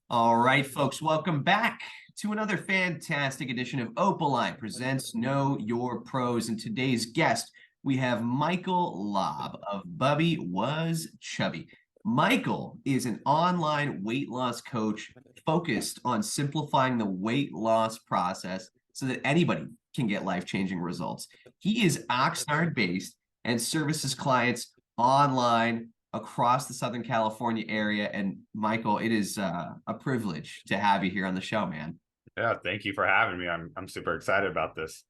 All right, folks, welcome back to another fantastic edition of Opaline Presents Know Your Pros. And today's guest, we have Michael Laub of Bubbie Was Chubbie. Michael is an online weight loss coach focused on simplifying the weight loss process so that anybody can get life-changing results. He is Oxnard-based and services clients online across the Southern California area. And Michael, it is a privilege to have you here on the show, man. Yeah, thank you for having me. I'm super excited about this.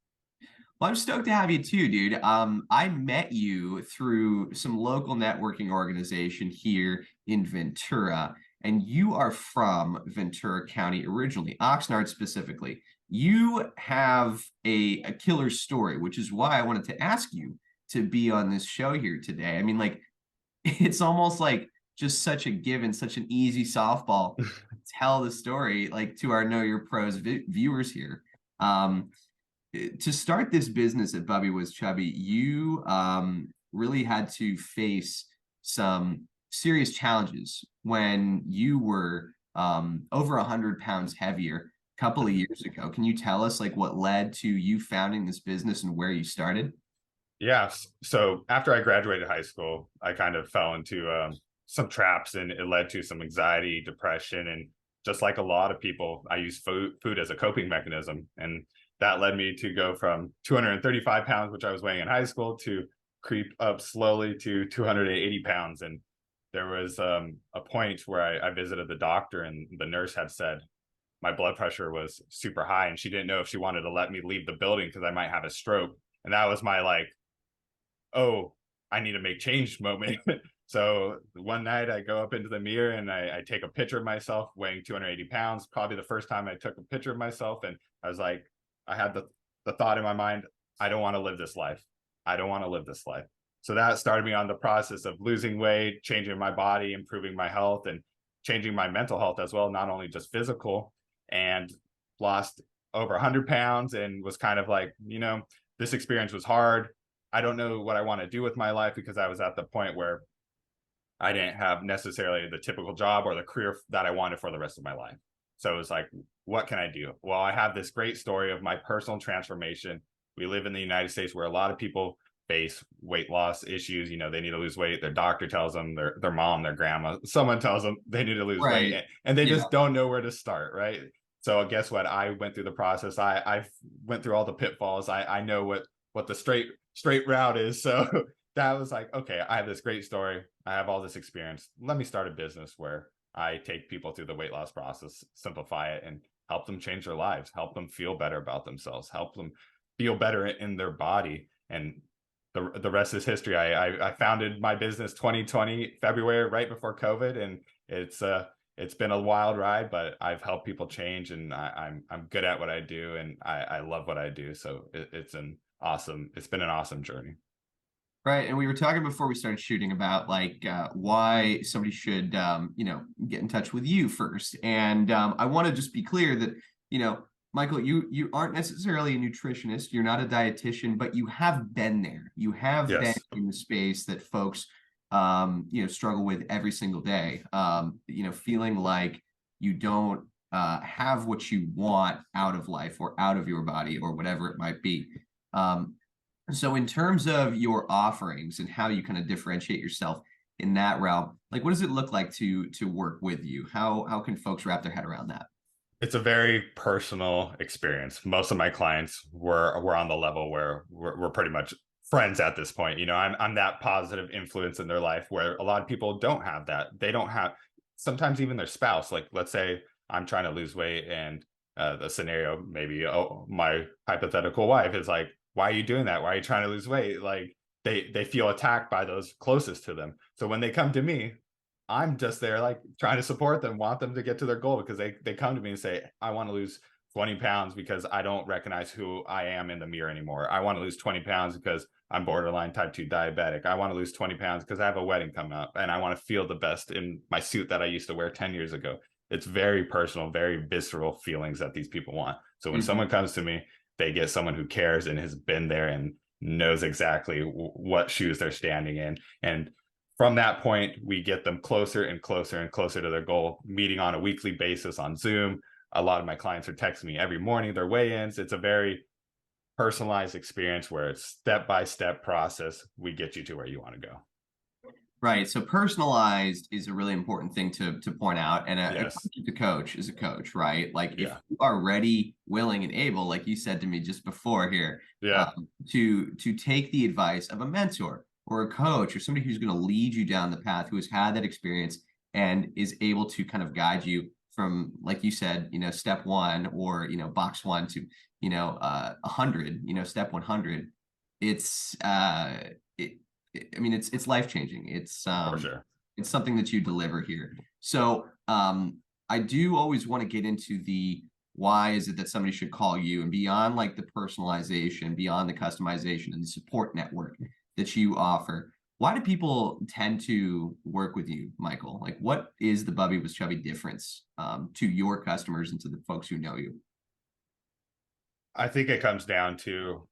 Well, I'm stoked to have you too, dude. I met you through some local networking organization here in Ventura, and you are from Ventura County originally, Oxnard specifically. You have a killer story, which is why I wanted to ask you to be on this show here today. I mean, like, it's almost like just such a given, such an easy softball to tell the story like to our Know Your Pros viewers here. Um, to start this business at Bubbie Was Chubbie, you really had to face some serious challenges when you were over 100 pounds heavier a couple of years ago. Can you tell us like what led to you founding this business and where you started? Yes. So after I graduated high school, I kind of fell into some traps, and it led to some anxiety, depression, and just like a lot of people, I use food as a coping mechanism. And that led me to go from 235 pounds, which I was weighing in high school, to creep up slowly to 280 pounds. And there was a point where I visited the doctor, and the nurse had said my blood pressure was super high, and she didn't know if she wanted to let me leave the building because I might have a stroke. And that was my like, oh, I need to make change moment. So one night I go up into the mirror and I take a picture of myself weighing 280 pounds, probably the first time I took a picture of myself. And I was like, I had the thought in my mind, I don't want to live this life. I don't want to live this life. So that started me on the process of losing weight, changing my body, improving my health, and changing my mental health as well, not only just physical. And lost over 100 pounds and was kind of like, this experience was hard. I don't know what I want to do with my life, because I was at the point where I didn't have necessarily the typical job or the career that I wanted for the rest of my life. So it was like, what can I do? Well, I have this great story of my personal transformation. We live in the United States where a lot of people face weight loss issues. They need to lose weight. Their doctor tells them, their mom, their grandma, someone tells them they need to lose weight, Right. and they Yeah. just don't know where to start, right? So guess what? I went through the process. I went through all the pitfalls. I know what the straight route is. So that was like, okay, I have this great story. I have all this experience. Let me start a business where I take people through the weight loss process, simplify it, and help them change their lives, help them feel better about themselves, help them feel better in their body. And the rest is history. I founded my business 2020 February, right before COVID, and it's been a wild ride, but I've helped people change, and I'm good at what I do, and I love what I do. So it's been an awesome journey. Right. And we were talking before we started shooting about like why somebody should, get in touch with you first. And I want to just be clear that, Michael, you aren't necessarily a nutritionist. You're not a dietitian, but you have been there. You have been Yes. in the space that folks, struggle with every single day. Feeling like you don't have what you want out of life or out of your body or whatever it might be. Um, so in terms of your offerings and how you kind of differentiate yourself in that realm, like what does it look like to work with you? How can folks wrap their head around that? It's a very personal experience. Most of my clients were on the level where we're pretty much friends at this point. I'm that positive influence in their life, where a lot of people don't have that. They don't have, sometimes even their spouse. Like, let's say I'm trying to lose weight, and the scenario, maybe, my hypothetical wife is like, why are you doing that? Why are you trying to lose weight? Like, they feel attacked by those closest to them. So when they come to me, I'm just there like trying to support them, want them to get to their goal, because they come to me and say, I want to lose 20 pounds because I don't recognize who I am in the mirror anymore. I want to lose 20 pounds because I'm borderline type 2 diabetic. I want to lose 20 pounds because I have a wedding coming up and I want to feel the best in my suit that I used to wear 10 years ago. It's very personal, very visceral feelings that these people want. So when Mhm. someone comes to me, they get someone who cares and has been there and knows exactly what shoes they're standing in. And from that point, we get them closer and closer and closer to their goal, meeting on a weekly basis on Zoom. A lot of my clients are texting me every morning their weigh-ins. It's a very personalized experience where it's step-by-step process. We get you to where you want to go. Right. So personalized is a really important thing to point out. And Yes. a coach is a coach, right? Like if Yeah. you are ready, willing, and able, like you said to me just before here, Yeah. to take the advice of a mentor or a coach or somebody who's going to lead you down the path, who has had that experience and is able to kind of guide you from, like you said, step one or box one to 100, step 100. It's I mean, it's life changing. For sure. It's something that you deliver here. So I do always want to get into the why is it that somebody should call you, and beyond like the personalization, beyond the customization and the support network that you offer. Why do people tend to work with you, Michael? Like, what is the Bubbie with Chubbie difference to your customers and to the folks who know you? I think it comes down to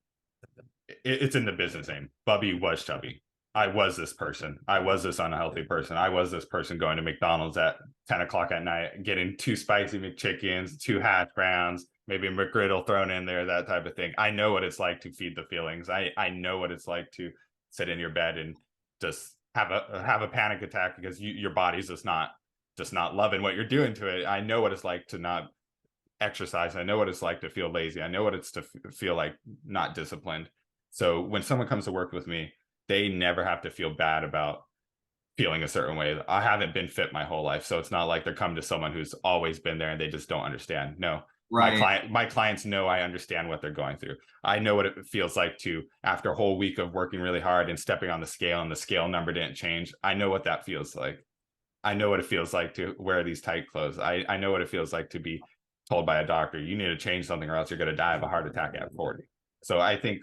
it's in the business name. Bubbie was Chubbie. I was this person. I was this unhealthy person. I was this person going to McDonald's at 10 o'clock at night, getting 2 spicy McChickens, 2 hash browns, maybe a McGriddle thrown in there, that type of thing. I know what it's like to feed the feelings. I know what it's like to sit in your bed and just have a panic attack because your body's just not loving what you're doing to it. I know what it's like to not exercise. I know what it's like to feel lazy. I know what it's to feel like not disciplined. So when someone comes to work with me, they never have to feel bad about feeling a certain way. I haven't been fit my whole life, so it's not like they're coming to someone who's always been there and they just don't understand. No, Right. my clients know I understand what they're going through. I know what it feels like to, after a whole week of working really hard and stepping on the scale and the scale number didn't change. I know what that feels like. I know what it feels like to wear these tight clothes. I know what it feels like to be told by a doctor, you need to change something or else you're going to die of a heart attack at 40. So I think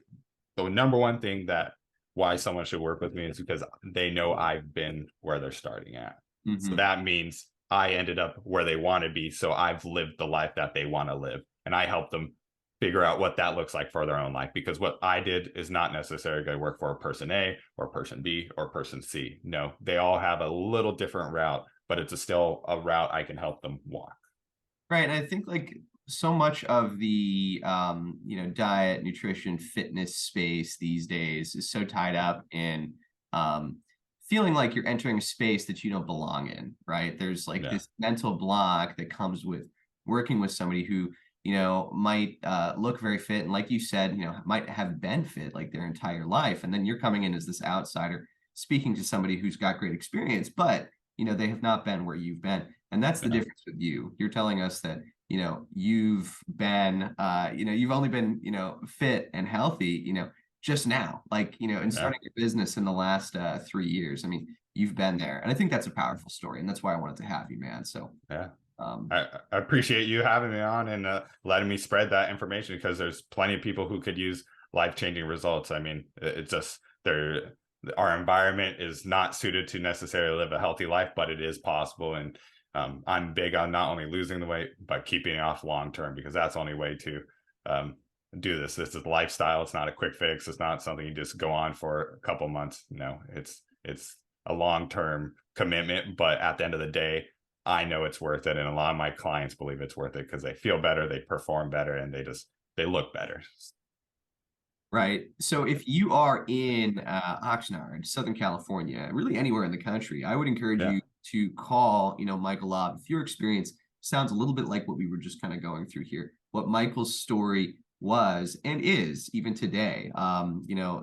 the number one thing that why someone should work with me is because they know I've been where they're starting at. So Mm-hmm. that means I ended up where they want to be. So I've lived the life that they want to live. And I help them figure out what that looks like for their own life. Because what I did is not necessarily going to work for person A or person B or person C. No, they all have a little different route, but it's still a route I can help them walk. Right. And I think like so much of the diet, nutrition, fitness space these days is so tied up in um feeling like you're entering a space that you don't belong in, right? There's like Yeah. this mental block that comes with working with somebody who, might look very fit and like you said, might have been fit like their entire life. And then you're coming in as this outsider speaking to somebody who's got great experience, but they have not been where you've been. And that's the Yeah. difference with you. You're telling us that, you've been, you've only been, fit and healthy, just now, like, and Yeah. starting your business in the last 3 years. I mean, you've been there. And I think that's a powerful story. And that's why I wanted to have you, man. So, Yeah. um, I appreciate you having me on and letting me spread that information because there's plenty of people who could use life-changing results. I mean, it's just our environment is not suited to necessarily live a healthy life, but it is possible. And I'm big on not only losing the weight, but keeping it off long term because that's the only way to do this. This is a lifestyle. It's not a quick fix. It's not something you just go on for a couple months. No, it's a long-term commitment. But at the end of the day, I know it's worth it. And a lot of my clients believe it's worth it because they feel better, they perform better, and they look better. right. So if you are in Oxnard, Southern California, really anywhere in the country, I would encourage Yeah. you to call, Michael Laub. If your experience sounds a little bit like what we were just kind of going through here, what Michael's story was and is even today.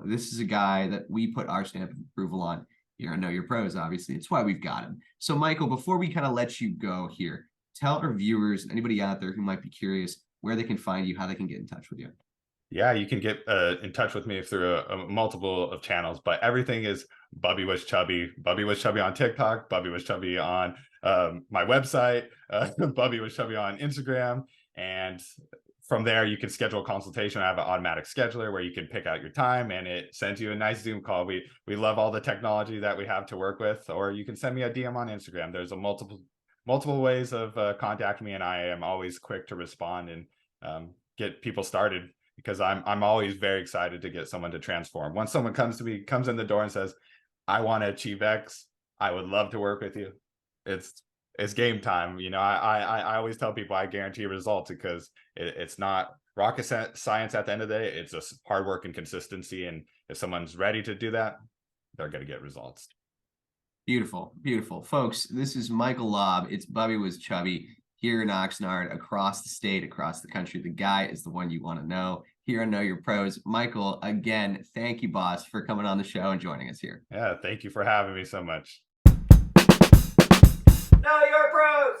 This is a guy that we put our stamp of approval on here. I know your pros, obviously. It's why we've got him. So, Michael, before we kind of let you go here, tell our viewers, anybody out there who might be curious, where they can find you, how they can get in touch with you. Yeah, you can get in touch with me through a multiple of channels, but everything is Bubbie was Chubbie. Bubbie was Chubbie on TikTok. Bubbie was Chubbie on my website. Bubbie was Chubbie on Instagram. And from there, you can schedule a consultation. I have an automatic scheduler where you can pick out your time and it sends you a nice Zoom call. We love all the technology that we have to work with, or you can send me a DM on Instagram. There's a multiple ways of contacting me, and I am always quick to respond and get people started because I'm always very excited to get someone to transform. Once someone comes in the door and says, I want to achieve X, I would love to work with you. It's game time. I always tell people I guarantee results because it's not rocket science at the end of the day. It's just hard work and consistency. And if someone's ready to do that, they're going to get results. Beautiful, beautiful. Folks, this is Michael Laub. It's Bubbie with Chubbie here in Oxnard, across the state, across the country. The guy is the one you want to know here on Know Your Pros. Michael, again, thank you, boss, for coming on the show and joining us here. Yeah, thank you for having me so much. Know Your Pros!